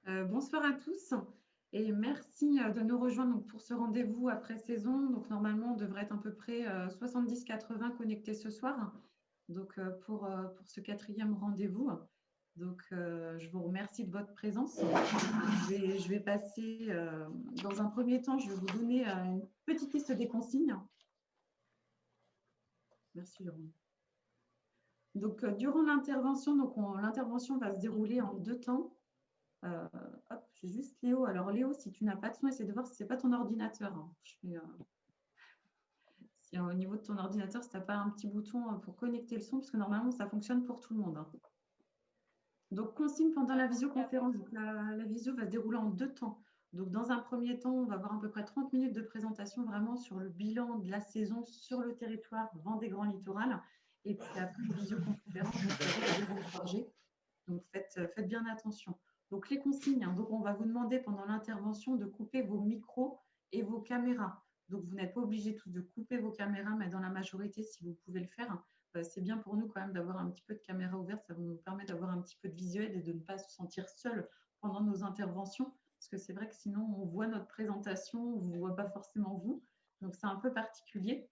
Bonsoir à tous et merci de nous rejoindre donc, pour ce rendez-vous après saison. Donc normalement, on devrait être à peu près 70-80 connectés ce soir pour ce quatrième rendez-vous. Je vous remercie de votre présence. Je vais passer, dans un premier temps, je vais vous donner une petite liste des consignes. Merci, Jérôme. Durant l'intervention, l'intervention va se dérouler en deux temps. Euh, Hop, j'ai juste Léo. Alors Léo, si tu n'as pas de son, essaie de voir si ce n'est pas ton ordinateur, hein. Si, au niveau de ton ordinateur, si tu n'as pas un petit bouton pour connecter le son, parce que normalement, ça fonctionne pour tout le monde, hein. Donc, consigne pendant la visioconférence. Donc, la visio va se dérouler en deux temps. Donc, dans un premier temps, on va avoir à peu près 30 minutes de présentation vraiment sur le bilan de la saison sur le territoire Vendée Grand Littoral. Et puis après, une visioconférence, vous savez, Jérôme Forger. Donc, faites bien attention. Donc, les consignes, hein. Donc, on va vous demander pendant l'intervention de couper vos micros et vos caméras. Donc, vous n'êtes pas obligés tous de couper vos caméras, mais dans la majorité, si vous pouvez le faire, c'est bien pour nous quand même d'avoir un petit peu de caméra ouverte. Ça nous permet d'avoir un petit peu de visuel et de ne pas se sentir seul pendant nos interventions. Parce que c'est vrai que sinon, on voit notre présentation, on ne vous voit pas forcément vous. Donc, c'est un peu particulier.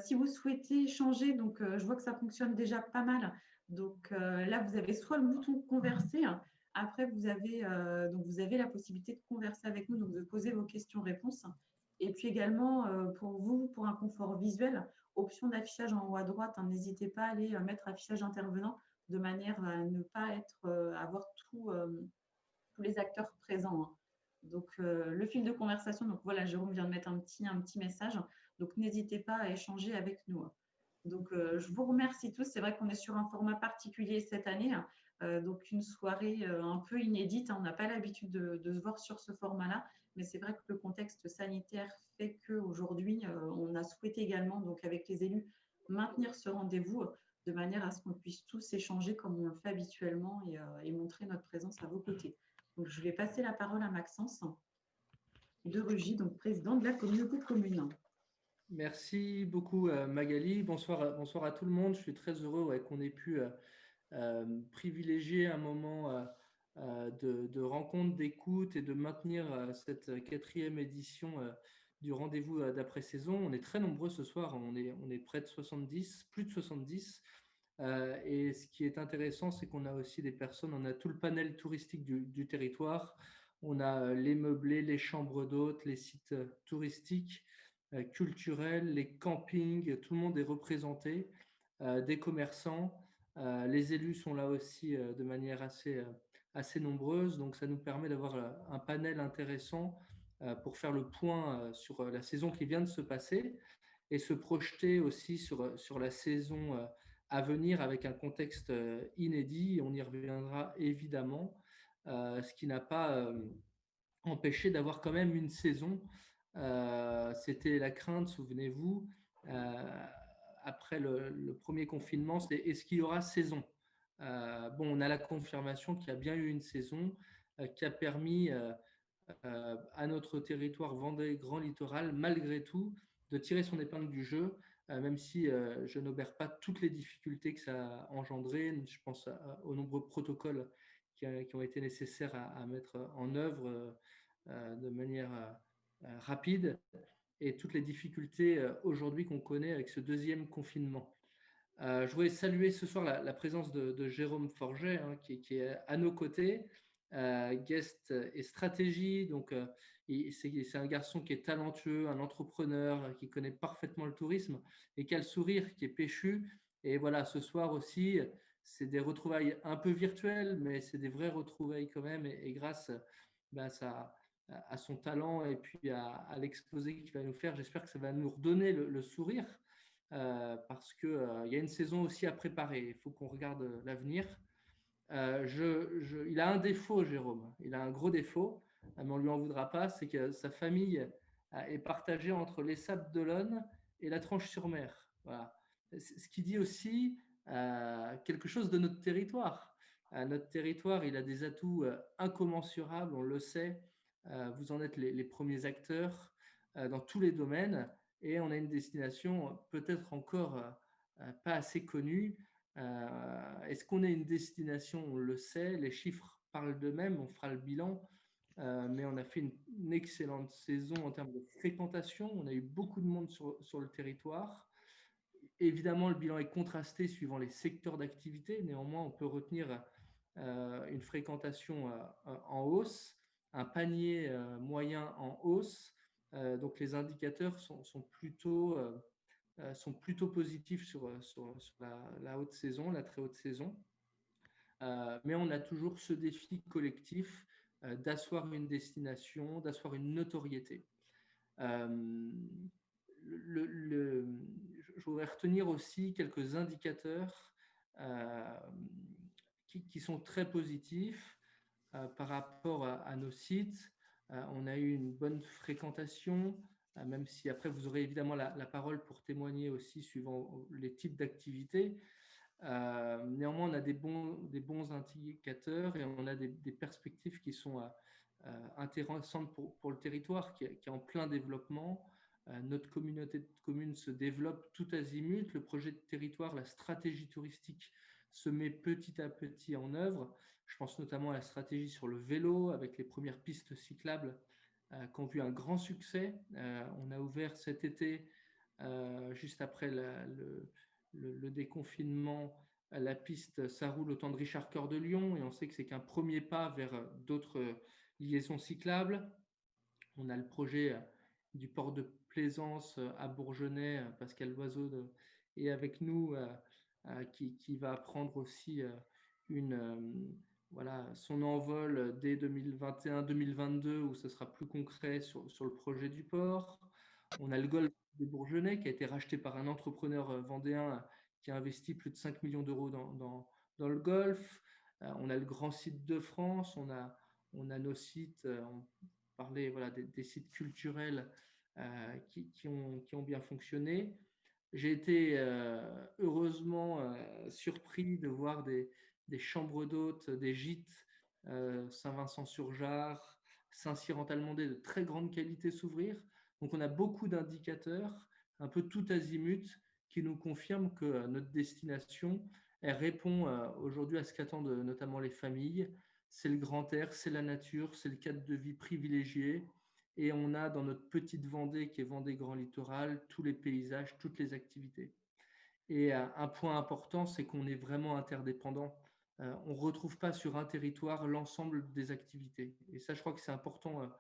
Si vous souhaitez échanger, je vois que ça fonctionne déjà pas mal. Là, vous avez soit le bouton converser. Après, vous avez la possibilité de converser avec nous, donc de poser vos questions-réponses. Et puis également, pour vous, pour un confort visuel, option d'affichage en haut à droite, hein. N'hésitez pas à aller mettre affichage intervenant de manière à ne pas avoir tous les acteurs présents, hein. Le fil de conversation, donc voilà, Jérôme vient de mettre un petit message. Donc, n'hésitez pas à échanger avec nous. Je vous remercie tous. C'est vrai qu'on est sur un format particulier cette année, donc une soirée un peu inédite, hein. On n'a pas l'habitude de se voir sur ce format-là, mais c'est vrai que le contexte sanitaire fait qu'aujourd'hui, on a souhaité également, donc avec les élus, maintenir ce rendez-vous de manière à ce qu'on puisse tous échanger comme on le fait habituellement et montrer notre présence à vos côtés. Donc, je vais passer la parole à Maxence de Rugy, donc président de la communauté de communes. Merci beaucoup Magali. Bonsoir à tout le monde. Je suis très heureux qu'on ait pu privilégier un moment de rencontre, d'écoute et de maintenir cette quatrième édition du rendez-vous d'après-saison. On est très nombreux ce soir, on est près de 70, plus de 70. Et ce qui est intéressant, c'est qu'on a aussi des personnes, on a tout le panel touristique du territoire, on a les meublés, les chambres d'hôtes, les sites touristiques, culturels, les campings, tout le monde est représenté, des commerçants, les élus sont là aussi de manière assez nombreuse, donc ça nous permet d'avoir un panel intéressant pour faire le point sur la saison qui vient de se passer et se projeter aussi sur la saison à venir avec un contexte inédit. On y reviendra évidemment, ce qui n'a pas empêché d'avoir quand même une saison. C'était la crainte, souvenez-vous, après le premier confinement, c'est est-ce qu'il y aura saison. Bon, on a la confirmation qu'il y a bien eu une saison qui a permis à notre territoire Vendée Grand Littoral, malgré tout, de tirer son épingle du jeu, même si je n'obère pas toutes les difficultés que ça a engendré. Je pense aux nombreux protocoles qui ont été nécessaires à mettre en œuvre de manière rapide et toutes les difficultés aujourd'hui qu'on connaît avec ce deuxième confinement. Je voudrais saluer ce soir la présence de Jérôme Forget, hein, qui est à nos côtés, guest et stratégie. Donc, c'est un garçon qui est talentueux, un entrepreneur qui connaît parfaitement le tourisme et qui a le sourire qui est péchu. Et voilà, ce soir aussi, c'est des retrouvailles un peu virtuelles, mais c'est des vraies retrouvailles quand même. Et grâce à son talent et puis à l'exposé qu'il va nous faire, j'espère que ça va nous redonner le sourire. Parce qu'il y a une saison aussi à préparer. Il faut qu'on regarde l'avenir. Il a un défaut, Jérôme. Il a un gros défaut, mais on ne lui en voudra pas. C'est que sa famille est partagée entre les Sables d'Olonne et la Tranche-sur-Mer. Voilà. Ce qui dit aussi quelque chose de notre territoire. Notre territoire, il a des atouts incommensurables, on le sait. Vous en êtes les premiers acteurs dans tous les domaines. Et on a une destination peut-être encore pas assez connue. Est-ce qu'on est une destination? On le sait, les chiffres parlent d'eux-mêmes, on fera le bilan. Mais on a fait une excellente saison en termes de fréquentation. On a eu beaucoup de monde sur le territoire. Évidemment, le bilan est contrasté suivant les secteurs d'activité. Néanmoins, on peut retenir une fréquentation en hausse, un panier moyen en hausse. Donc, les indicateurs sont plutôt positifs sur la haute saison, la très haute saison. Mais on a toujours ce défi collectif d'asseoir une destination, d'asseoir une notoriété. Je voudrais retenir aussi quelques indicateurs qui sont très positifs par rapport à nos sites. On a eu une bonne fréquentation, même si après vous aurez évidemment la parole pour témoigner aussi suivant les types d'activités. Néanmoins, on a des bons indicateurs et on a des perspectives qui sont intéressantes pour le territoire qui est en plein développement. Notre communauté de communes se développe tout azimut. Le projet de territoire, la stratégie touristique se met petit à petit en œuvre. Je pense notamment à la stratégie sur le vélo avec les premières pistes cyclables qui ont vu un grand succès. On a ouvert cet été, juste après le déconfinement, la piste Ça roule au temps de Richard Coeur de Lyon, et on sait que c'est qu'un premier pas vers d'autres liaisons cyclables. On a le projet du port de Plaisance à Bourgenay. Pascal Loiseau est avec nous, qui va prendre aussi son envol dès 2021-2022, où ce sera plus concret sur le projet du port. On a le golfe de Bourgenay qui a été racheté par un entrepreneur vendéen qui a investi plus de 5 millions d'euros dans le golfe. On a le grand site de France, on a nos sites, on parlait des sites culturels qui ont bien fonctionné. J'ai été heureusement surpris de voir des chambres d'hôtes, des gîtes Saint-Vincent-sur-Jard, Saint-Cyr-en-Talmondais de très grande qualité s'ouvrir. Donc on a beaucoup d'indicateurs, un peu tout azimut, qui nous confirment que notre destination, elle répond aujourd'hui à ce qu'attendent notamment les familles. C'est le grand air, c'est la nature, c'est le cadre de vie privilégié. Et on a dans notre petite Vendée, qui est Vendée Grand Littoral, tous les paysages, toutes les activités. Et un point important, c'est qu'on est vraiment interdépendant. On ne retrouve pas sur un territoire l'ensemble des activités. Et ça, je crois que c'est important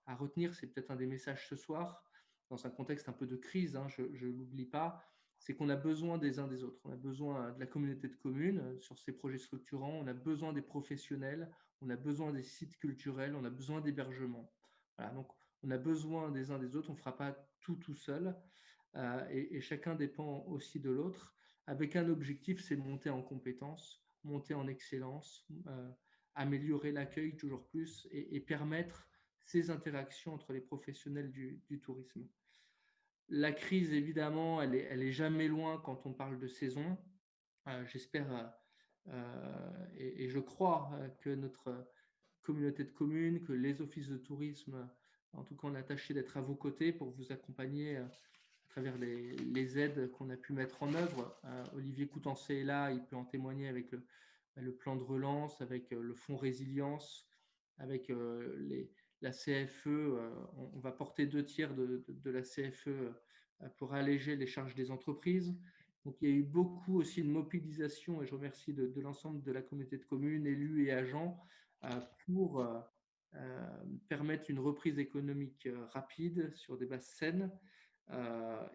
à retenir. C'est peut-être un des messages ce soir, dans un contexte un peu de crise, hein, je ne l'oublie pas. C'est qu'on a besoin des uns des autres. On a besoin de la communauté de communes sur ces projets structurants. On a besoin des professionnels. On a besoin des sites culturels. On a besoin d'hébergement. Voilà, donc, on a besoin des uns des autres. On ne fera pas tout seul. Et chacun dépend aussi de l'autre, avec un objectif, c'est monter en compétences, monter en excellence, améliorer l'accueil toujours plus et permettre ces interactions entre les professionnels du tourisme. La crise, évidemment, elle est jamais loin quand on parle de saison. J'espère et je crois que notre communauté de communes, que les offices de tourisme, en tout cas, on est attaché d'être à vos côtés pour vous accompagner à travers les aides qu'on a pu mettre en œuvre. Olivier Coutancé est là, il peut en témoigner avec le plan de relance, avec le fonds résilience, avec la CFE. On va porter 2/3 de la CFE pour alléger les charges des entreprises. Donc, il y a eu beaucoup aussi de mobilisation, et je remercie de l'ensemble de la communauté de communes, élus et agents, pour permettre une reprise économique rapide sur des bases saines. On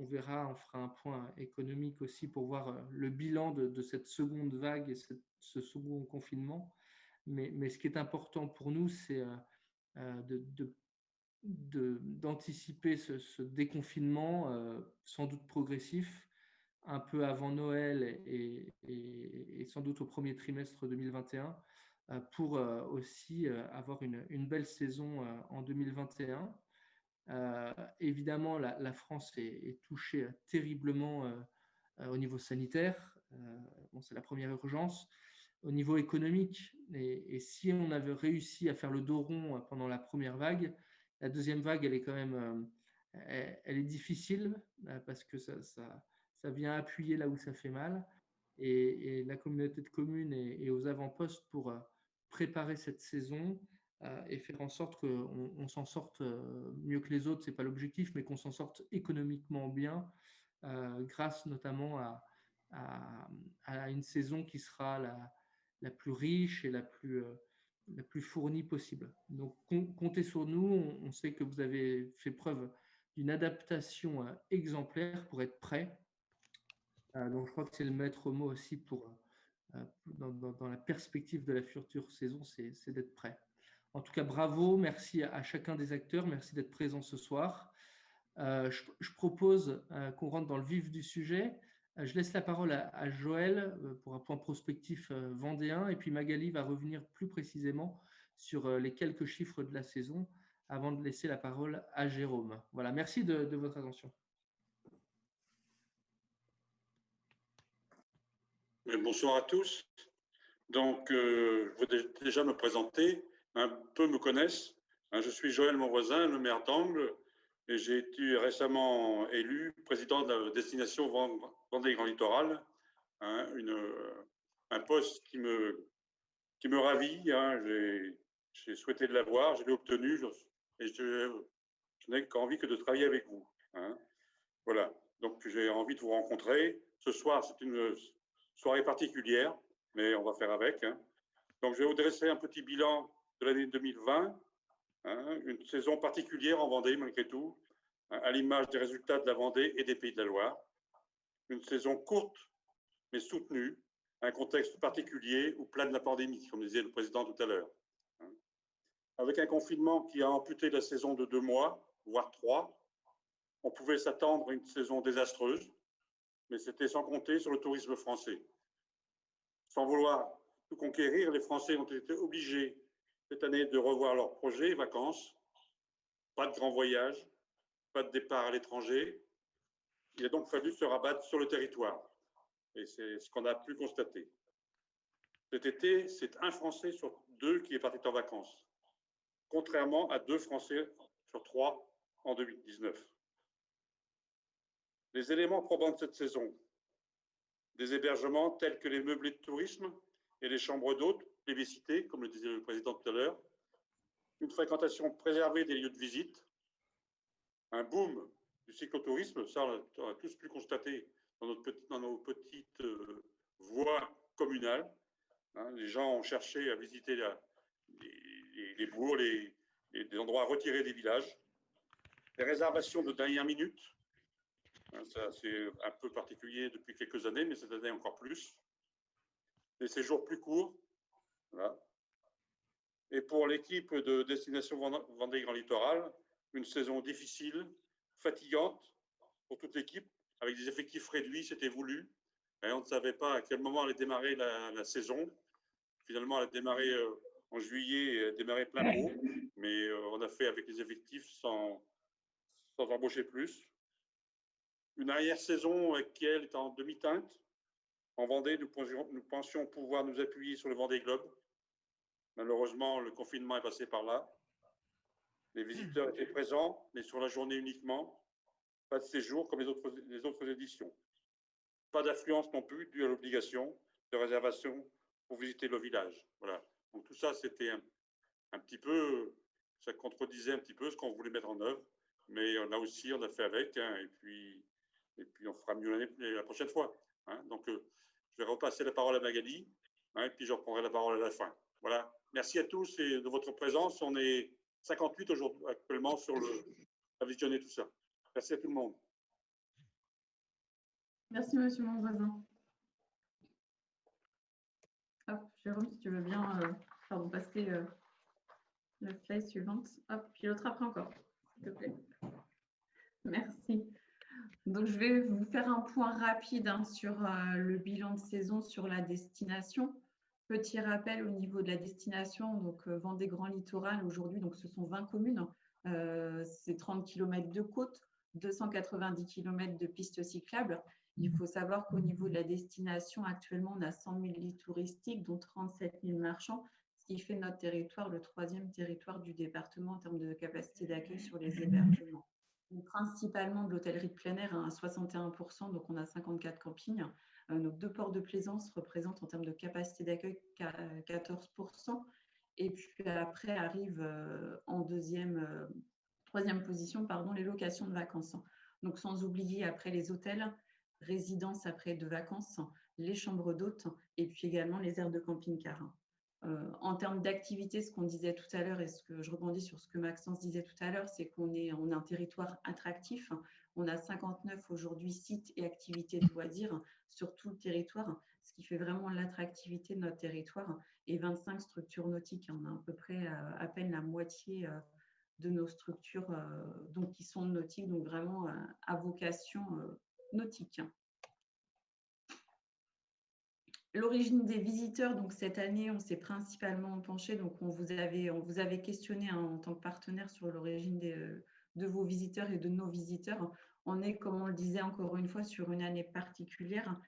verra, on fera un point économique aussi pour voir le bilan de cette seconde vague et ce second confinement. Mais ce qui est important pour nous, c'est d'anticiper ce déconfinement, sans doute progressif, un peu avant Noël et sans doute au premier trimestre 2021, pour aussi avoir une belle saison en 2021. Évidemment, la France est touchée terriblement au niveau sanitaire. C'est la première urgence. Au niveau économique, et si on avait réussi à faire le dos rond pendant la première vague, la deuxième vague, elle est quand même elle est difficile parce que ça vient appuyer là où ça fait mal. et la communauté de communes et aux avant-postes pour préparer cette saison et faire en sorte qu'on s'en sorte mieux que les autres. Ce n'est pas l'objectif, mais qu'on s'en sorte économiquement bien, grâce notamment à une saison qui sera la plus riche et la plus fournie possible. Donc, comptez sur nous. On sait que vous avez fait preuve d'une adaptation exemplaire pour être prêt. Donc, je crois que c'est le maître mot aussi dans la perspective de la future saison, c'est d'être prêt. En tout cas, bravo, merci à chacun des acteurs, merci d'être présent ce soir. Je propose qu'on rentre dans le vif du sujet. Je laisse la parole à Joël pour un point prospectif vendéen, et puis Magali va revenir plus précisément sur les quelques chiffres de la saison avant de laisser la parole à Jérôme. Voilà, merci de votre attention. Bonsoir à tous. Donc, je voudrais déjà me présenter. Un peu me connaissent. Je suis Joël Monvoisin, le maire d'Angles, et j'ai été récemment élu président de la destination Vendée Grand Littoral, un poste qui me ravit. J'ai souhaité l'avoir, je l'ai obtenu, et je n'ai qu'envie que de travailler avec vous. Voilà, donc j'ai envie de vous rencontrer. Ce soir, c'est une soirée particulière, mais on va faire avec. Donc, je vais vous dresser un petit bilan de l'année 2020, une saison particulière en Vendée, malgré tout, à l'image des résultats de la Vendée et des Pays de la Loire. Une saison courte, mais soutenue, un contexte particulier où plane la pandémie, comme disait le président tout à l'heure. Avec un confinement qui a amputé la saison de 2 mois, voire 3, on pouvait s'attendre à une saison désastreuse, mais c'était sans compter sur le tourisme français. Sans vouloir tout conquérir, les Français ont été obligés cette année de revoir leurs projets et vacances. Pas de grands voyages, pas de départ à l'étranger. Il a donc fallu se rabattre sur le territoire. Et c'est ce qu'on a pu constater. Cet été, c'est 1 Français sur 2 qui est parti en vacances, contrairement à 2 Français sur 3 en 2019. Les éléments probants de cette saison: des hébergements tels que les meublés de tourisme et les chambres d'hôtes, plébiscités, comme le disait le président tout à l'heure, une fréquentation préservée des lieux de visite, un boom du cyclotourisme, ça on a tous pu constater dans nos petites voies communales. Les gens ont cherché à visiter les bourgs, des endroits retirés des villages. Les réservations de dernière minute, ça c'est un peu particulier depuis quelques années, mais cette année encore plus. Des séjours plus courts. Voilà. Et pour l'équipe de Destination Vendée Grand Littoral, une saison difficile, fatigante pour toute l'équipe, avec des effectifs réduits, c'était voulu. Et on ne savait pas à quel moment allait démarrer la saison. Finalement, elle a démarré en juillet, elle a démarré plein pot, mais on a fait avec les effectifs sans embaucher plus. Une arrière-saison qui, elle, est en demi-teinte. En Vendée, nous pensions pouvoir nous appuyer sur le Vendée Globe. Malheureusement, le confinement est passé par là. Les visiteurs étaient présents, mais sur la journée uniquement. Pas de séjour comme les autres éditions. Pas d'affluence non plus, due à l'obligation de réservation pour visiter le village. Voilà. Donc tout ça, c'était un petit peu, ça contredisait un petit peu ce qu'on voulait mettre en œuvre. Mais là aussi, on a fait avec, et puis on fera mieux la prochaine fois. Donc, je vais repasser la parole à Magali, et puis je reprendrai la parole à la fin. Voilà. Merci à tous et de votre présence. On est 58 aujourd'hui actuellement à visionner tout ça. Merci à tout le monde. Merci, monsieur Monvoisin. Hop, Jérôme, si tu veux bien passer la slide suivante. Hop, puis l'autre après encore, s'il te plaît. Merci. Donc, je vais vous faire un point rapide sur le bilan de saison sur la destination. Petit rappel au niveau de la destination, donc Vendée Grand Littoral aujourd'hui, donc ce sont 20 communes, c'est 30 km de côte, 290 km de pistes cyclables. Il faut savoir qu'au niveau de la destination, actuellement, on a 100 000 lits touristiques, dont 37 000 marchands, ce qui fait notre territoire le 3e territoire du département en termes de capacité d'accueil sur les hébergements. Donc, principalement de l'hôtellerie de plein air à 61%, donc on a 54 campings, Nos 2 ports de plaisance représentent en termes de capacité d'accueil 14%. Et puis après arrive en troisième position, les locations de vacances. Donc sans oublier après les hôtels, résidences après de vacances, les chambres d'hôtes et puis également les aires de camping-car. En termes d'activité, ce qu'on disait tout à l'heure et ce que je rebondis sur ce que Maxence disait tout à l'heure, c'est qu'on a un territoire attractif. On a 59 aujourd'hui sites et activités de loisirs sur tout le territoire, ce qui fait vraiment l'attractivité de notre territoire, et 25 structures nautiques. On a à peu près à peine la moitié de nos structures donc, qui sont nautiques, donc vraiment à vocation nautique. L'origine des visiteurs, donc cette année, on s'est principalement penché, donc on vous avait questionné en tant que partenaire sur l'origine de vos visiteurs et de nos visiteurs. On est, comme on le disait encore une fois, sur une année particulière.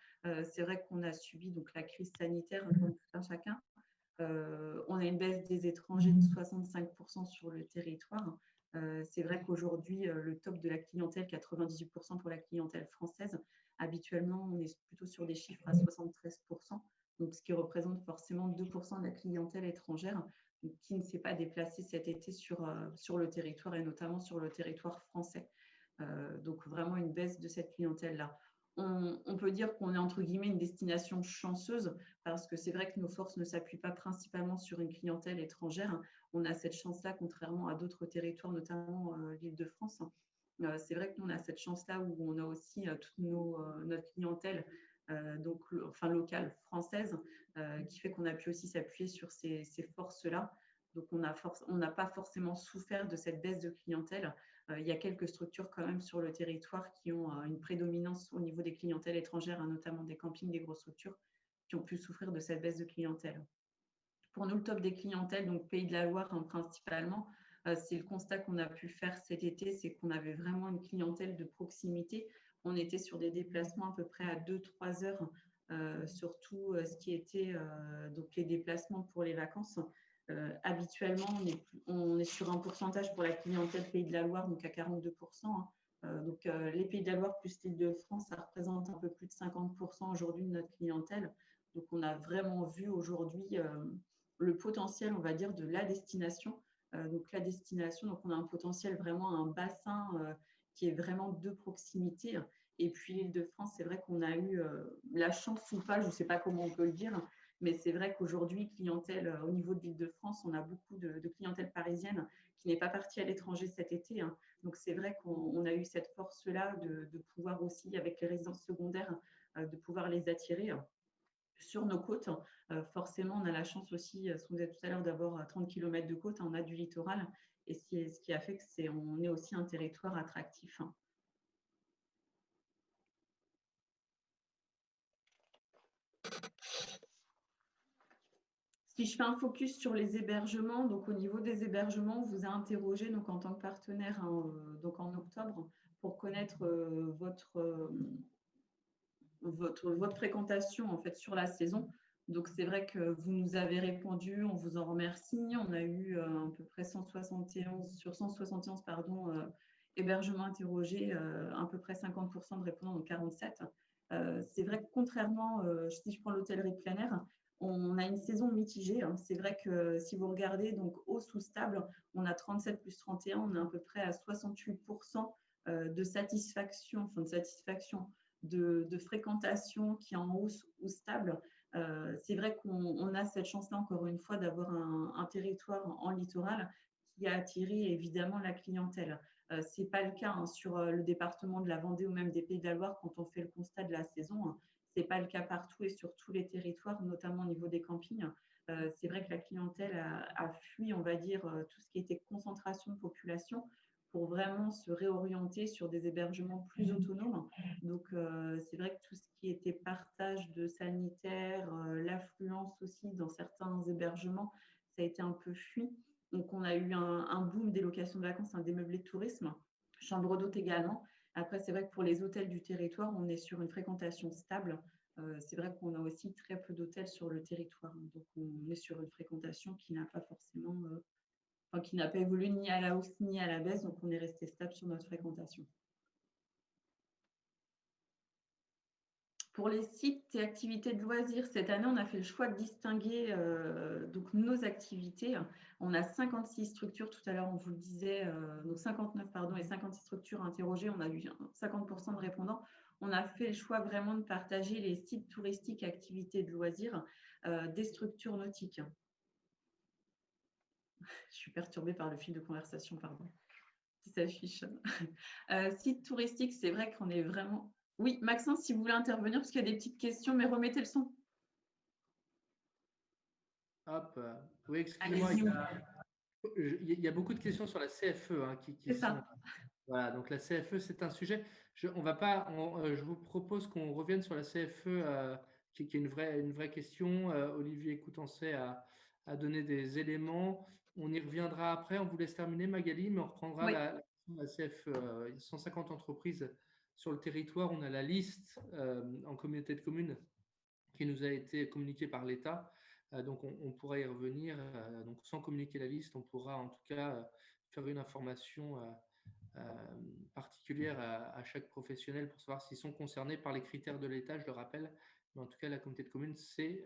C'est vrai qu'on a subi donc, la crise sanitaire, comme tout un chacun. On a une baisse des étrangers de 65% sur le territoire. C'est vrai qu'aujourd'hui, le top de la clientèle, 98% pour la clientèle française. Habituellement, on est plutôt sur des chiffres à 73%, donc ce qui représente forcément 2% de la clientèle étrangère qui ne s'est pas déplacée cet été sur le territoire et notamment sur le territoire français. Donc vraiment une baisse de cette clientèle-là. On peut dire qu'on est entre guillemets une destination chanceuse parce que c'est vrai que nos forces ne s'appuient pas principalement sur une clientèle étrangère. On a cette chance-là, contrairement à d'autres territoires, notamment l'Île-de-France. C'est vrai que nous, on a cette chance-là où on a aussi toute notre clientèle locale française qui fait qu'on a pu aussi s'appuyer sur ces forces-là. Donc, on n'a pas forcément souffert de cette baisse de clientèle. Il y a quelques structures quand même sur le territoire qui ont une prédominance au niveau des clientèles étrangères, notamment des campings, des grosses structures, qui ont pu souffrir de cette baisse de clientèle. Pour nous, le top des clientèles, donc Pays de la Loire principalement, c'est le constat qu'on a pu faire cet été, c'est qu'on avait vraiment une clientèle de proximité. On était sur des déplacements à peu près à 2-3 heures, surtout ce qui était donc les déplacements pour les vacances. Habituellement, on est sur un pourcentage pour la clientèle Pays de la Loire, donc à 42%. Les Pays de la Loire plus l'Île-de-France, ça représente un peu plus de 50% aujourd'hui de notre clientèle. Donc, on a vraiment vu aujourd'hui le potentiel, on va dire, de la destination. Donc, la destination, donc on a un potentiel vraiment, un bassin qui est vraiment de proximité. Et puis, l'Île-de-France, c'est vrai qu'on a eu la chance ou pas, je ne sais pas comment on peut le dire, mais c'est vrai qu'aujourd'hui, clientèle au niveau de l'Île-de-France, on a beaucoup de clientèle parisienne qui n'est pas partie à l'étranger cet été. Donc, c'est vrai qu'on a eu cette force-là de pouvoir aussi, avec les résidences secondaires, de pouvoir les attirer sur nos côtes. Forcément, on a la chance aussi, ce qu'on disait tout à l'heure, d'avoir 30 km de côte. On a du littoral et ce qui a fait qu'on est aussi un territoire attractif. Si je fais un focus sur les hébergements, donc au niveau des hébergements, on vous a interrogé donc, en tant que partenaire donc en octobre pour connaître votre fréquentation en fait sur la saison. Donc c'est vrai que vous nous avez répondu, on vous en remercie. On a eu à peu près 171 sur 171 hébergements interrogés, à peu près 50% de répondants, donc 47. C'est vrai que contrairement, si je prends l'hôtellerie plein air, on a une saison mitigée. C'est vrai que si vous regardez donc hausse ou stable, on a 37 plus 31, on est à peu près à 68% de satisfaction, de fréquentation qui est en hausse ou stable. C'est vrai qu'on a cette chance-là, encore une fois, d'avoir un territoire en littoral qui a attiré évidemment la clientèle. Ce n'est pas le cas sur le département de la Vendée ou même des Pays de la Loire quand on fait le constat de la saison. Ce n'est pas le cas partout et sur tous les territoires, notamment au niveau des campings. C'est vrai que la clientèle a fui, on va dire, tout ce qui était concentration de population pour vraiment se réorienter sur des hébergements plus autonomes. Donc, c'est vrai que tout ce qui était partage de sanitaire, l'affluence aussi dans certains hébergements, ça a été un peu fui. Donc, on a eu un boom des locations de vacances, des meublés de tourisme, chambres d'hôtes également. Après, c'est vrai que pour les hôtels du territoire, on est sur une fréquentation stable. C'est vrai qu'on a aussi très peu d'hôtels sur le territoire. Donc, on est sur une fréquentation qui n'a pas forcément, qui n'a pas évolué ni à la hausse ni à la baisse. Donc, on est resté stable sur notre fréquentation. Pour les sites et activités de loisirs, cette année, on a fait le choix de distinguer donc nos activités. On a 56 structures, tout à l'heure, on vous le disait, donc 59, pardon, et 56 structures interrogées. On a eu 50% de répondants. On a fait le choix vraiment de partager les sites touristiques, activités de loisirs, des structures nautiques. Je suis perturbée par le fil de conversation, pardon, qui s'affiche. Site touristique, c'est vrai qu'on est vraiment… Oui, Maxence, si vous voulez intervenir, parce qu'il y a des petites questions, mais remettez le son. Hop. Oui, excusez-moi, il y a beaucoup de questions sur la CFE hein, qui C'est sont… ça. Voilà, donc la CFE, c'est un sujet. Je vous propose qu'on revienne sur la CFE, qui est une vraie question. Olivier Coutancet a donné des éléments. On y reviendra après. On vous laisse terminer, Magali, mais on reprendra Oui. la CFE. Il y a 150 entreprises sur le territoire. On a la liste en communauté de communes qui nous a été communiquée par l'État. Donc, on pourra y revenir. Donc, sans communiquer la liste, on pourra en tout cas faire une information particulière à chaque professionnel pour savoir s'ils sont concernés par les critères de l'État, je le rappelle. Mais en tout cas, la communauté de communes s'est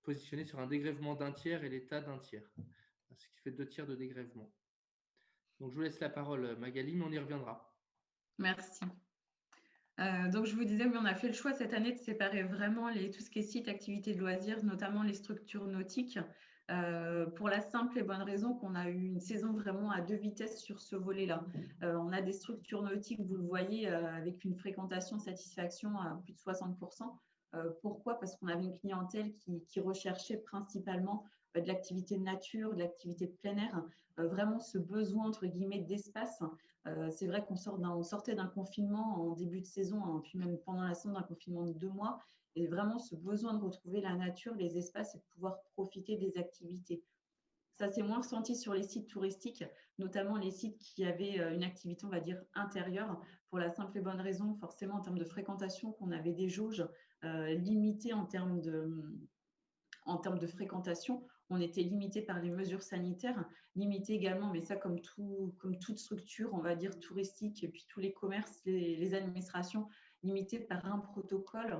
positionnée sur un dégrèvement d'un tiers et l'État d'un tiers, ce qui fait 2 tiers de dégrèvement. Donc, je vous laisse la parole, Magali, mais on y reviendra. Merci. Donc, je vous disais, oui, on a fait le choix cette année de séparer vraiment tout ce qui est sites, activités de loisirs, notamment les structures nautiques, pour la simple et bonne raison qu'on a eu une saison vraiment à 2 vitesses sur ce volet-là. On a des structures nautiques, vous le voyez, avec une fréquentation satisfaction à plus de 60%. Pourquoi? Parce qu'on avait une clientèle qui recherchait principalement de l'activité de nature, de l'activité de plein air, vraiment ce besoin, entre guillemets, d'espace. C'est vrai qu'on sortait d'un confinement en début de saison, hein, puis même pendant la saison d'un confinement de 2 mois, et vraiment ce besoin de retrouver la nature, les espaces et de pouvoir profiter des activités. Ça s'est moins ressenti sur les sites touristiques, notamment les sites qui avaient une activité, on va dire, intérieure, pour la simple et bonne raison, forcément, en termes de fréquentation, qu'on avait des jauges limitées en termes de fréquentation. On était limité par les mesures sanitaires, limité également, mais ça comme toute structure, on va dire touristique, et puis tous les commerces, les administrations, limitées par un protocole.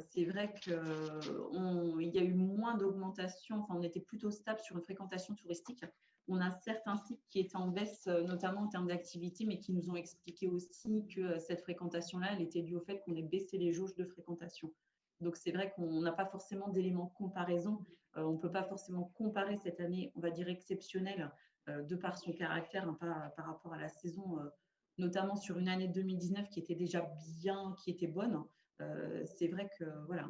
C'est vrai qu'il y a eu moins d'augmentation, enfin on était plutôt stable sur une fréquentation touristique. On a certains sites qui étaient en baisse, notamment en termes d'activité, mais qui nous ont expliqué aussi que cette fréquentation-là, elle était due au fait qu'on ait baissé les jauges de fréquentation. Donc, c'est vrai qu'on n'a pas forcément d'éléments de comparaison. On ne peut pas forcément comparer cette année, on va dire, exceptionnelle, de par son caractère, hein, par rapport à la saison, notamment sur une année 2019 qui était déjà bien, qui était bonne. C'est vrai que voilà,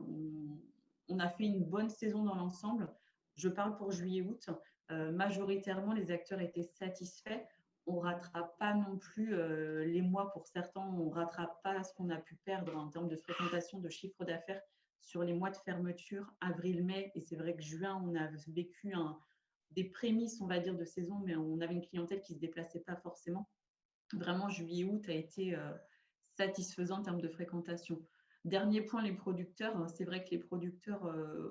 on a fait une bonne saison dans l'ensemble. Je parle pour juillet-août. Majoritairement, les acteurs étaient satisfaits. On ne rattrape pas non plus les mois pour certains, on ne rattrape pas ce qu'on a pu perdre en termes de fréquentation, de chiffre d'affaires sur les mois de fermeture, avril-mai. Et c'est vrai que juin, on a vécu des prémices, on va dire, de saison, mais on avait une clientèle qui ne se déplaçait pas forcément. Vraiment, juillet-août a été satisfaisant en termes de fréquentation. Dernier point, les producteurs. C'est vrai que les producteurs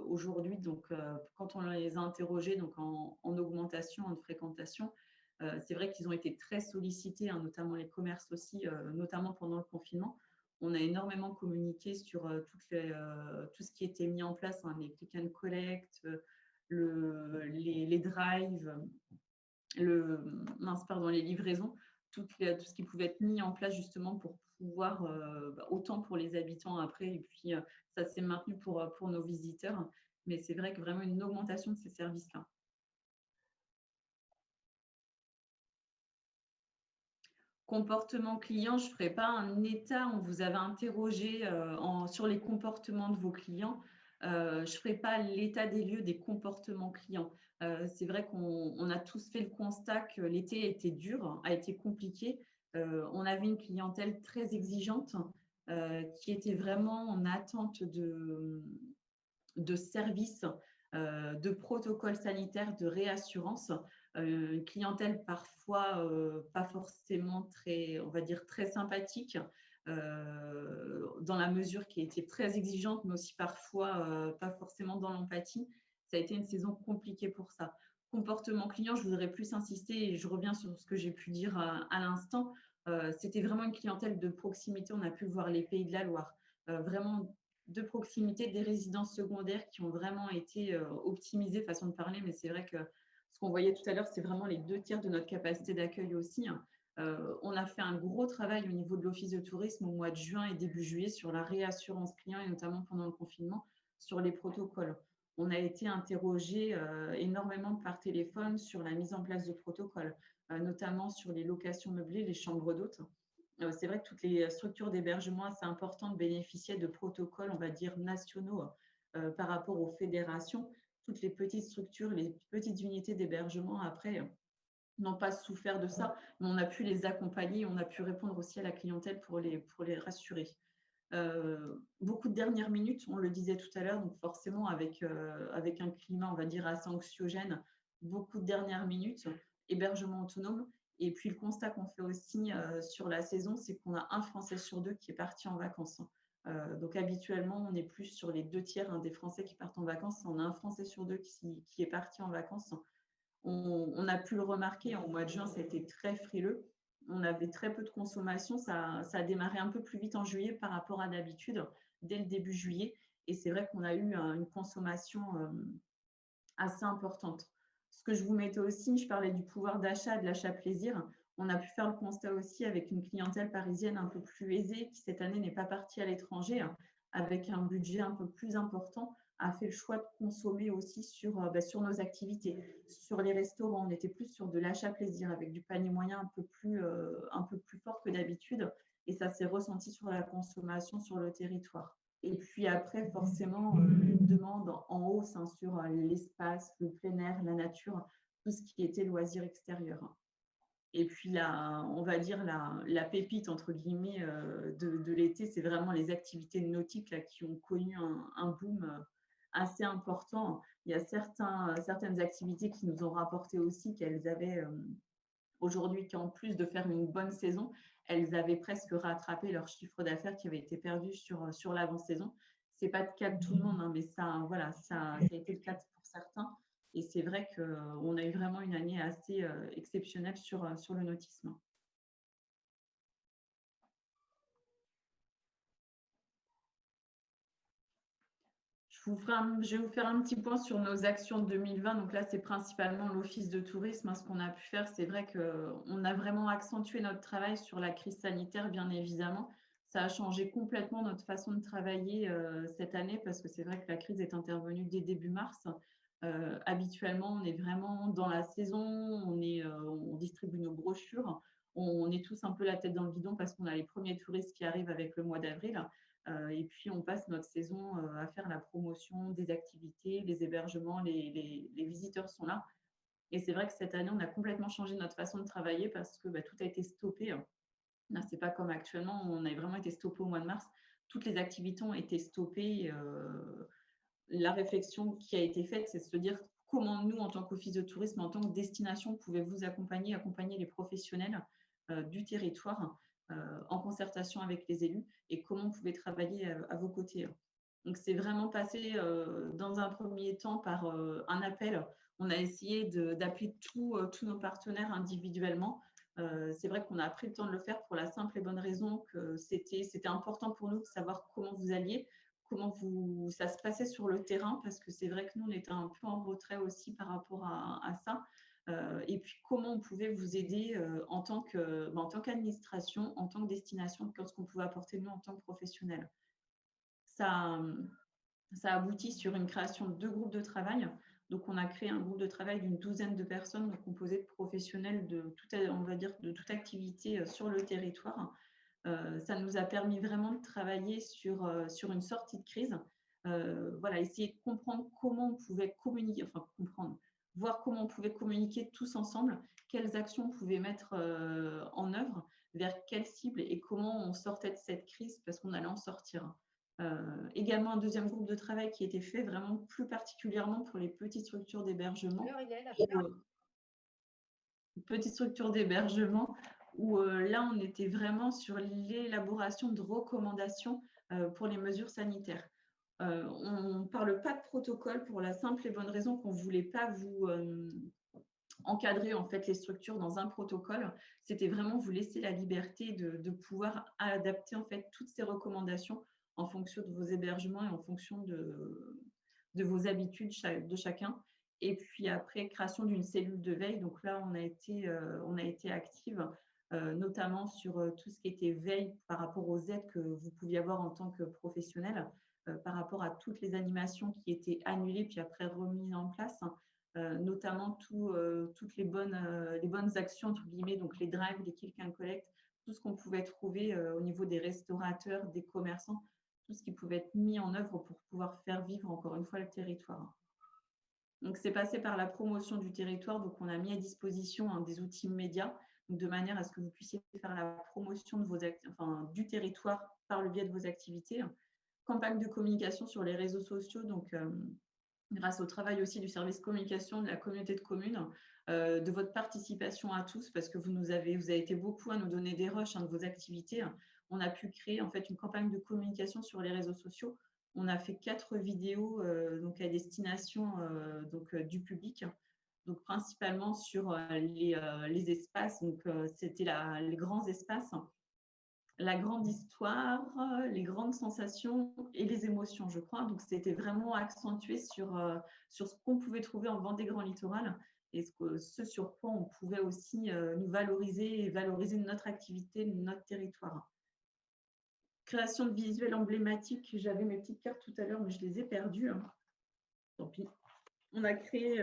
aujourd'hui, donc quand on les a interrogés donc en augmentation, en fréquentation, c'est vrai qu'ils ont été très sollicités, hein, notamment les commerces aussi, notamment pendant le confinement. On a énormément communiqué sur tout ce qui était mis en place, hein, les click and collect, les drives, les livraisons, tout ce qui pouvait être mis en place justement pour pouvoir, autant pour les habitants après, et puis ça s'est maintenu pour nos visiteurs. Mais c'est vrai que vraiment une augmentation de ces services-là. Comportement client, je ne ferai pas un état. On vous avait interrogé sur les comportements de vos clients. Je ne ferai pas l'état des lieux des comportements clients. C'est vrai qu'on a tous fait le constat que l'été a été dur, a été compliqué. On avait une clientèle très exigeante qui était vraiment en attente de services, de protocoles sanitaires, de réassurance. Une clientèle parfois pas forcément très, on va dire, très sympathique, dans la mesure qui était très exigeante, mais aussi parfois pas forcément dans l'empathie. Ça a été une saison compliquée pour ça. Comportement client, je voudrais plus insister, et je reviens sur ce que j'ai pu dire à l'instant. C'était vraiment une clientèle de proximité. On a pu voir les Pays de la Loire, vraiment de proximité, des résidences secondaires qui ont vraiment été optimisées, façon de parler, mais c'est vrai que ce qu'on voyait tout à l'heure, c'est vraiment les 2 tiers de notre capacité d'accueil aussi. On a fait un gros travail au niveau de l'Office de tourisme au mois de juin et début juillet sur la réassurance client et notamment pendant le confinement sur les protocoles. On a été interrogé énormément par téléphone sur la mise en place de protocoles, notamment sur les locations meublées, les chambres d'hôtes. C'est vrai que toutes les structures d'hébergement assez importantes bénéficiaient de protocoles, on va dire, nationaux par rapport aux fédérations. Toutes les petites structures, les petites unités d'hébergement, après, n'ont pas souffert de ça, mais on a pu les accompagner, on a pu répondre aussi à la clientèle pour les rassurer. Beaucoup de dernières minutes, on le disait tout à l'heure, donc forcément avec un climat, on va dire, assez anxiogène, beaucoup de dernières minutes, hébergement autonome. Et puis le constat qu'on fait aussi sur la saison, c'est qu'on a un Français sur 2 qui est parti en vacances. Donc habituellement, on est plus sur les 2 tiers des Français qui partent en vacances. On a un Français sur 2 qui est parti en vacances. On a pu le remarquer, au mois de juin, ça a été très frileux. On avait très peu de consommation. Ça a démarré un peu plus vite en juillet par rapport à d'habitude, dès le début juillet. Et c'est vrai qu'on a eu une consommation assez importante. Ce que je vous mettais aussi, je parlais du pouvoir d'achat, de l'achat plaisir. On a pu faire le constat aussi avec une clientèle parisienne un peu plus aisée qui cette année n'est pas partie à l'étranger, avec un budget un peu plus important, a fait le choix de consommer aussi sur nos activités. Sur les restaurants, on était plus sur de l'achat plaisir avec du panier moyen un peu plus fort que d'habitude. Et ça s'est ressenti sur la consommation sur le territoire. Et puis après, forcément, une demande en hausse sur l'espace, le plein air, la nature, tout ce qui était loisirs extérieurs. Et puis, on va dire la pépite, entre guillemets, de l'été, c'est vraiment les activités nautiques là, qui ont connu un boom assez important. Il y a certaines activités qui nous ont rapporté aussi qu'elles avaient aujourd'hui, qu'en plus de faire une bonne saison, elles avaient presque rattrapé leur chiffre d'affaires qui avait été perdu sur l'avant-saison. Ce n'est pas le cas de tout le monde, hein, mais ça a été le cas pour certains. Et c'est vrai qu'on a eu vraiment une année assez exceptionnelle sur le nautisme. Je vais vous faire un petit point sur nos actions de 2020. Donc là, c'est principalement l'Office de tourisme. Ce qu'on a pu faire, c'est vrai qu'on a vraiment accentué notre travail sur la crise sanitaire, bien évidemment. Ça a changé complètement notre façon de travailler cette année parce que c'est vrai que la crise est intervenue dès début mars. Habituellement, on est vraiment dans la saison, on distribue nos brochures, on est tous un peu la tête dans le guidon parce qu'on a les premiers touristes qui arrivent avec le mois d'avril. Et puis, on passe notre saison à faire la promotion des activités, les hébergements, les visiteurs sont là. Et c'est vrai que cette année, on a complètement changé notre façon de travailler parce que tout a été stoppé. Là, c'est pas comme actuellement, on a vraiment été stoppé au mois de mars. Toutes les activités ont été stoppées. La réflexion qui a été faite, c'est de se dire comment nous, en tant qu'office de tourisme, en tant que destination, pouvez vous accompagner les professionnels du territoire en concertation avec les élus et comment vous pouvez travailler à vos côtés. Donc, c'est vraiment passé dans un premier temps par un appel. On a essayé d'appeler tous nos partenaires individuellement. C'est vrai qu'on a pris le temps de le faire pour la simple et bonne raison que c'était important pour nous de savoir comment vous alliez, ça se passait sur le terrain, parce que c'est vrai que nous, on était un peu en retrait aussi par rapport à ça. Et puis, comment on pouvait vous aider en tant qu'administration, en tant que destination, ce qu'on pouvait apporter nous en tant que professionnels. Ça aboutit sur une création de 2 groupes de travail. Donc, on a créé un groupe de travail d'une 12aine de personnes composé de professionnels de toute activité sur le territoire. Ça nous a permis vraiment de travailler sur une sortie de crise. Essayer de comprendre comment on pouvait communiquer, voir comment on pouvait communiquer tous ensemble, quelles actions on pouvait mettre en œuvre, vers quelle cible et comment on sortait de cette crise parce qu'on allait en sortir. Également un deuxième groupe de travail qui était fait vraiment plus particulièrement pour les petites structures d'hébergement. Petites structures d'hébergement où là, on était vraiment sur l'élaboration de recommandations pour les mesures sanitaires. On ne parle pas de protocole pour la simple et bonne raison qu'on ne voulait pas vous encadrer en fait les structures dans un protocole. C'était vraiment vous laisser la liberté de pouvoir adapter en fait toutes ces recommandations en fonction de vos hébergements et en fonction de vos habitudes de chacun. Et puis après, création d'une cellule de veille. Donc là, on a été active, notamment sur tout ce qui était veille par rapport aux aides que vous pouviez avoir en tant que professionnel, par rapport à toutes les animations qui étaient annulées puis après remises en place, notamment toutes les bonnes actions, entre guillemets, donc les drives, les click and collect, tout ce qu'on pouvait trouver au niveau des restaurateurs, des commerçants, tout ce qui pouvait être mis en œuvre pour pouvoir faire vivre encore une fois le territoire. Donc, c'est passé par la promotion du territoire. Donc, on a mis à disposition des outils médias, de manière à ce que vous puissiez faire la promotion de du territoire par le biais de vos activités. Campagne de communication sur les réseaux sociaux, donc grâce au travail aussi du service communication de la communauté de communes, de votre participation à tous, parce que vous avez été beaucoup à nous donner des rushs de vos activités. On a pu créer en fait une campagne de communication sur les réseaux sociaux. On a fait 4 vidéos donc à destination du public, donc principalement sur les espaces. Donc c'était les grands espaces, la grande histoire, les grandes sensations et les émotions, je crois. Donc c'était vraiment accentué sur ce qu'on pouvait trouver en Vendée Grand Littoral et ce sur quoi on pouvait aussi nous valoriser et valoriser notre activité, notre territoire. Création de visuels emblématiques. J'avais mes petites cartes tout à l'heure, mais je les ai perdues. Tant pis. On a créé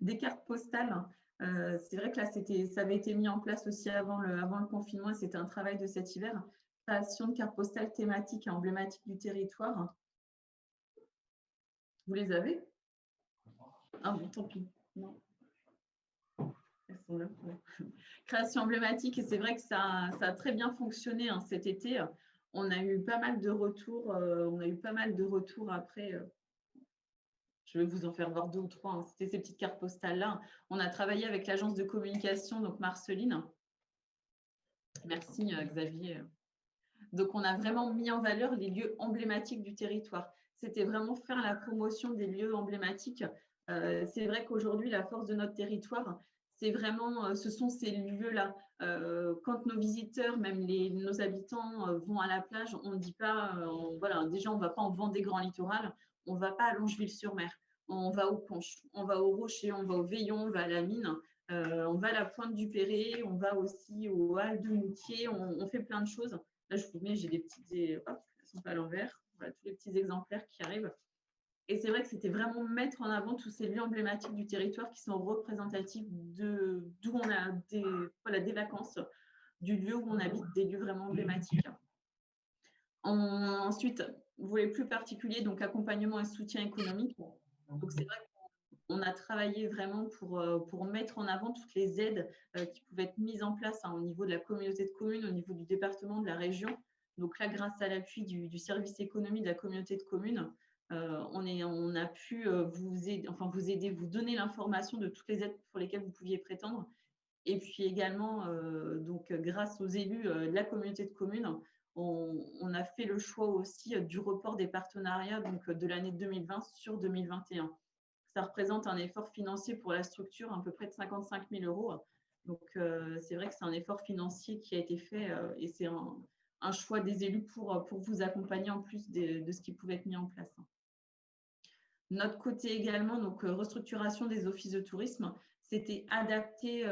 des cartes postales. C'est vrai que là, ça avait été mis en place aussi avant le confinement et c'était un travail de cet hiver. Création de cartes postales thématiques et emblématiques du territoire. Vous les avez? Ah bon, tant pis. Non. Elles sont là. Ouais. Création emblématique, et c'est vrai que ça a très bien fonctionné cet été. On a eu pas mal de retours. Après. Je vais vous en faire voir 2 ou 3. C'était ces petites cartes postales-là. On a travaillé avec l'agence de communication, donc Marceline. Merci Xavier. Donc, on a vraiment mis en valeur les lieux emblématiques du territoire. C'était vraiment faire la promotion des lieux emblématiques. C'est vrai qu'aujourd'hui, la force de notre territoire, c'est vraiment, ce sont ces lieux-là. Quand nos visiteurs, même nos habitants vont à la plage, on ne dit pas, voilà, déjà, on ne va pas en Vendée Grand Littoral, on ne va pas à Longeville-sur-Mer, on va aux Conches, on va au Rocher, on va au Veillon, on va à la Mine, on va à la Pointe du Perret, on va aussi au Halles de Moutier, on fait plein de choses. Là, je vous mets, j'ai des petites, hop, elles sont pas à l'envers, voilà, tous les petits exemplaires qui arrivent. Et c'est vrai que c'était vraiment mettre en avant tous ces lieux emblématiques du territoire qui sont représentatifs d'où on a des vacances, du lieu où on habite, des lieux vraiment emblématiques. Ensuite, vous voulez plus particulier, donc accompagnement et soutien économique. Donc c'est vrai qu'on a travaillé vraiment pour mettre en avant toutes les aides qui pouvaient être mises en place au niveau de la communauté de communes, au niveau du département, de la région. Donc là, grâce à l'appui du service économie de la communauté de communes, on a pu vous aider, vous donner l'information de toutes les aides pour lesquelles vous pouviez prétendre. Et puis également, donc, grâce aux élus de la communauté de communes, on a fait le choix aussi du report des partenariats donc, de l'année 2020 sur 2021. Ça représente un effort financier pour la structure à peu près de 55 000 €. Donc, c'est vrai que c'est un effort financier qui a été fait et c'est un choix des élus pour vous accompagner en plus de ce qui pouvait être mis en place. Notre côté également, donc restructuration des offices de tourisme, c'était adapter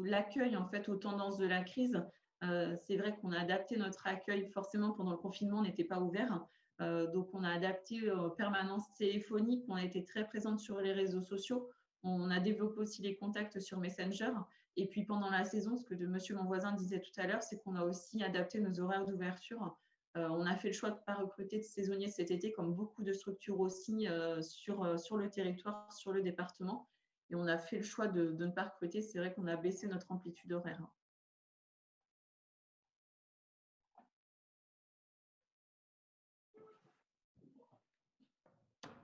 l'accueil en fait aux tendances de la crise. C'est vrai qu'on a adapté notre accueil. Forcément, pendant le confinement, on n'était pas ouvert. Donc, on a adapté permanence téléphonique. On a été très présente sur les réseaux sociaux. On a développé aussi les contacts sur Messenger. Et puis, pendant la saison, ce que monsieur mon voisin disait tout à l'heure, c'est qu'on a aussi adapté nos horaires d'ouverture. On a fait le choix de ne pas recruter de saisonniers cet été, comme beaucoup de structures aussi sur le territoire, sur le département. Et on a fait le choix de ne pas recruter. C'est vrai qu'on a baissé notre amplitude horaire.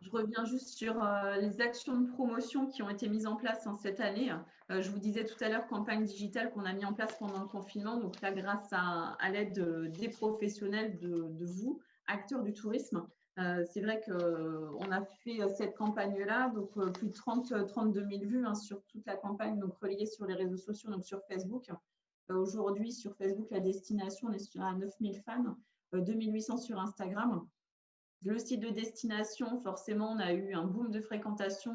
Je reviens juste sur les actions de promotion qui ont été mises en place cette année. Je vous disais tout à l'heure, campagne digitale qu'on a mis en place pendant le confinement. Donc là, grâce à l'aide des professionnels de vous, acteurs du tourisme, c'est vrai qu'on a fait cette campagne-là. Donc plus de 32 000 vues sur toute la campagne, donc relayée sur les réseaux sociaux, donc sur Facebook. Aujourd'hui, sur Facebook, la destination, on est à 9 000 fans. 2800 sur Instagram. Le site de destination, forcément, on a eu un boom de fréquentation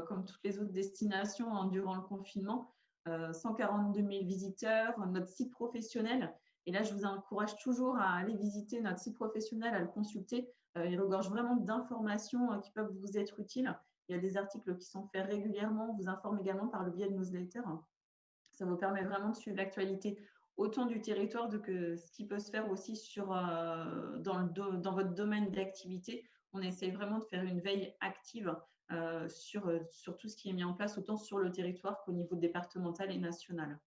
comme toutes les autres destinations durant le confinement. 142 000 visiteurs. Notre site professionnel, et là, je vous encourage toujours à aller visiter notre site professionnel, à le consulter. Il regorge vraiment d'informations qui peuvent vous être utiles. Il y a des articles qui sont faits régulièrement. On vous informe également par le biais de newsletters. Ça vous permet vraiment de suivre l'actualité autant du territoire que ce qui peut se faire aussi dans votre domaine d'activité. On essaye vraiment de faire une veille active sur tout ce qui est mis en place, autant sur le territoire qu'au niveau départemental et national.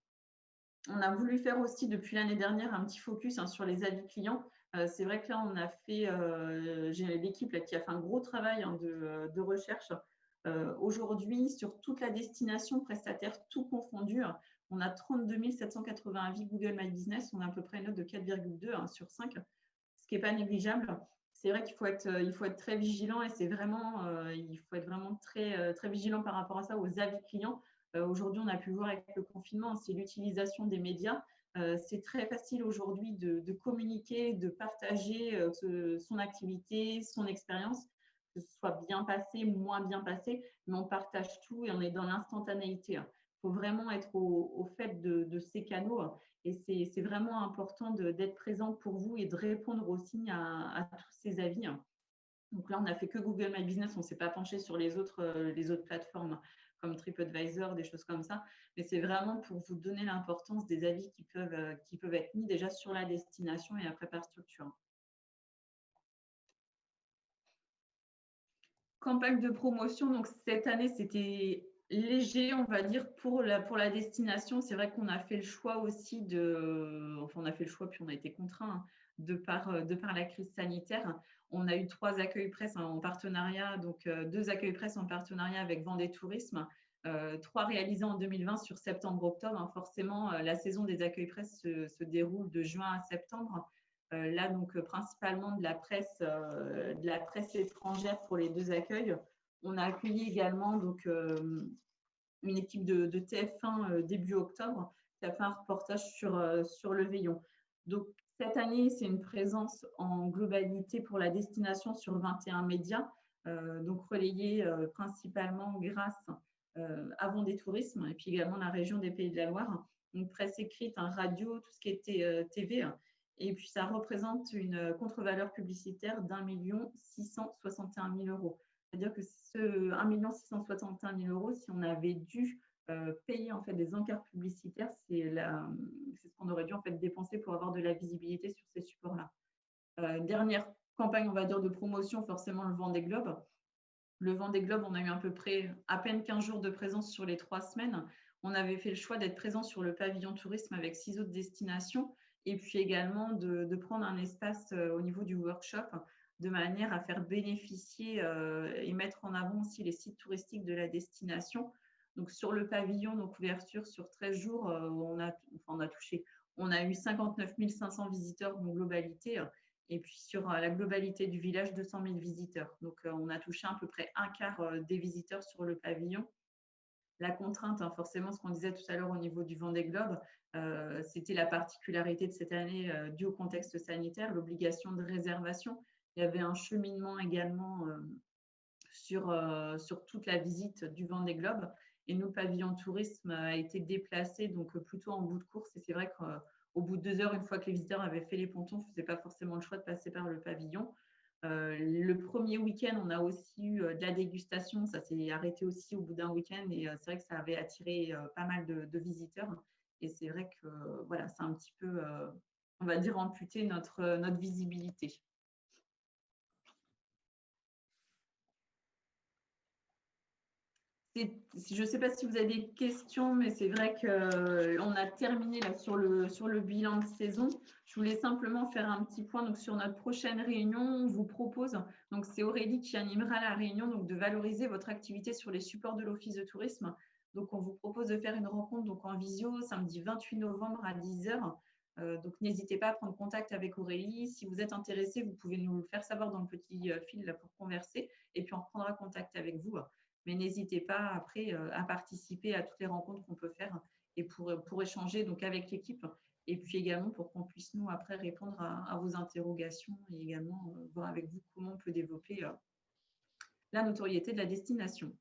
On a voulu faire aussi depuis l'année dernière un petit focus sur les avis clients. C'est vrai que là, on a fait, j'ai l'équipe qui a fait un gros travail de recherche. Aujourd'hui, sur toute la destination, prestataire tout confondu, on a 32 780 avis Google My Business. On a à peu près une note de 4,2 sur 5, ce qui n'est pas négligeable. C'est vrai qu'il faut être très vigilant et il faut être vraiment très, très vigilant par rapport à ça, aux avis clients. Aujourd'hui, on a pu voir avec le confinement, c'est l'utilisation des médias. C'est très facile aujourd'hui de communiquer, de partager son activité, son expérience, que ce soit bien passé, moins bien passé, mais on partage tout et on est dans l'instantanéité. Il faut vraiment être au fait de ces canaux et c'est vraiment important d'être présent pour vous et de répondre aussi à tous ces avis. Donc là, on n'a fait que Google My Business, on ne s'est pas penché sur les autres plateformes comme TripAdvisor, des choses comme ça. Mais c'est vraiment pour vous donner l'importance des avis qui peuvent être mis déjà sur la destination et après par structure. Campagne de promotion, donc cette année, c'était léger, on va dire, pour la destination. C'est vrai qu'on a fait le choix aussi on a fait le choix, puis on a été contraint de par la crise sanitaire. On a eu 3 accueils presse en partenariat, donc 2 accueils presse en partenariat avec Vendée Tourisme, 3 réalisés en 2020 sur septembre-octobre. Forcément, la saison des accueils presse se déroule de juin à septembre. Là, donc, principalement de la presse étrangère pour les 2 accueils. On a accueilli également donc, une équipe de TF1 début octobre qui a fait un reportage sur le Veillon. Donc, cette année, c'est une présence en globalité pour la destination sur 21 médias, donc relayée principalement grâce à Vendée Tourisme et puis également la région des Pays de la Loire. Donc, presse écrite, radio, tout ce qui était TV. Et puis, ça représente une contre-valeur publicitaire d'1 661 000 euros. C'est-à-dire que ce 1 661 000 euros, si on avait dû payer en fait des encarts publicitaires, c'est ce qu'on aurait dû en fait dépenser pour avoir de la visibilité sur ces supports-là. Dernière campagne, on va dire, de promotion, forcément le Vendée Globe. Le Vendée Globe, on a eu à peine 15 jours de présence sur les 3 semaines. On avait fait le choix d'être présent sur le pavillon tourisme avec 6 autres destinations et puis également de prendre un espace au niveau du workshop de manière à faire bénéficier et mettre en avant aussi les sites touristiques de la destination. Donc, sur le pavillon, donc ouverture sur 13 jours, on a eu 59 500 visiteurs en globalité. Et puis, sur la globalité du village, 200 000 visiteurs. Donc, on a touché à peu près un quart des visiteurs sur le pavillon. La contrainte, forcément, ce qu'on disait tout à l'heure au niveau du Vendée Globe, c'était la particularité de cette année due au contexte sanitaire, l'obligation de réservation. Il y avait un cheminement également sur toute la visite du Vendée Globe. Et nous, le pavillon tourisme a été déplacé donc plutôt en bout de course. Et c'est vrai qu'au bout de 2 heures, une fois que les visiteurs avaient fait les pontons, on ne faisait pas forcément le choix de passer par le pavillon. Le premier week-end, on a aussi eu de la dégustation. Ça s'est arrêté aussi au bout d'un week-end. Et c'est vrai que ça avait attiré pas mal de visiteurs. Et c'est vrai que voilà, c'est un petit peu, on va dire, amputé notre visibilité. Je ne sais pas si vous avez des questions, mais c'est vrai qu'on a terminé là sur le bilan de saison. Je voulais simplement faire un petit point donc, sur notre prochaine réunion. On vous propose, donc c'est Aurélie qui animera la réunion, donc de valoriser votre activité sur les supports de l'Office de tourisme. Donc, on vous propose de faire une rencontre donc, en visio samedi 28 novembre à 10 h. Donc, n'hésitez pas à prendre contact avec Aurélie. Si vous êtes intéressé, vous pouvez nous le faire savoir dans le petit fil là, pour converser et puis on reprendra contact avec vous. Mais n'hésitez pas après à participer à toutes les rencontres qu'on peut faire et pour échanger donc avec l'équipe et puis également pour qu'on puisse nous après répondre à vos interrogations et également voir avec vous comment on peut développer la notoriété de la destination.